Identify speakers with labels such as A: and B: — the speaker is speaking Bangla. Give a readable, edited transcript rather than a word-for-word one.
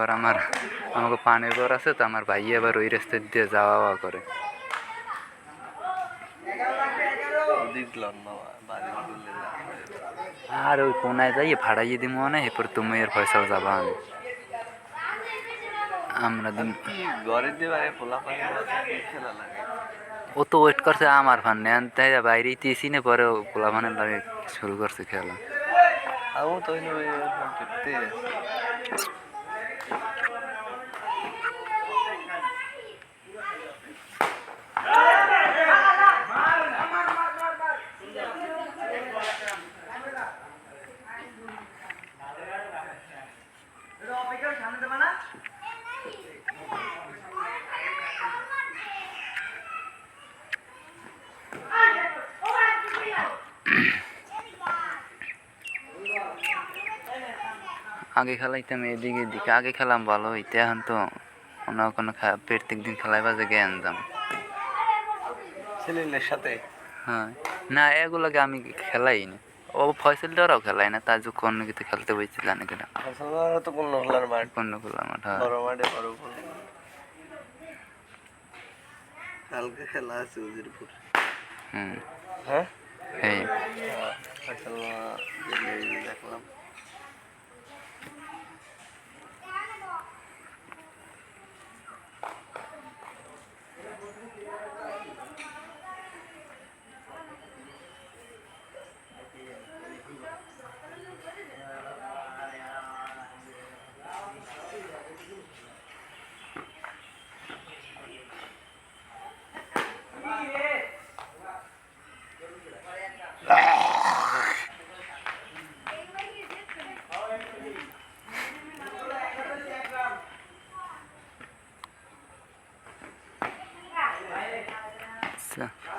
A: আর আমাকে পানের ঘর আছে তো, আমার ভাই আবার ওই রাস্তা দিয়ে যাওয়া করে। আর ওই কোনায় যাইয়ে ভাড়াইয়ে দিব না, এরপর তুমি এর পয়সা যাবা আমি আমরা দিন ও তো ওয়েট করছে আমার ফান নেন, তাই বাইরে দিয়েছি না, পরে পোলা ফানের লাগে শুরু করছে খেলা। আগে খেলাইতাম এদিকে এদিকে, আগে খেলাম ভালো হইতে, এখন তো অন্য কোনো প্রত্যেক দিন খেলাই বাজে জ্ঞান দাম
B: ছেলের সাথে।
A: হ্যাঁ না, এগুলোকে আমি খেলাই না, ও ফয়সলটারাও খেলাই না, তার যখন কিন্তু খেলতে বলছিল না কেনা
B: তো কোন হলার মাঠ,
A: কোন খোলা মাঠ। হ্যাঁ
B: বড় মাঠে বড় বল। কালকে খেলা আছে উজিরপুর। হ্যাঁ
A: এই
B: দেখলাম।
A: আচ্ছা।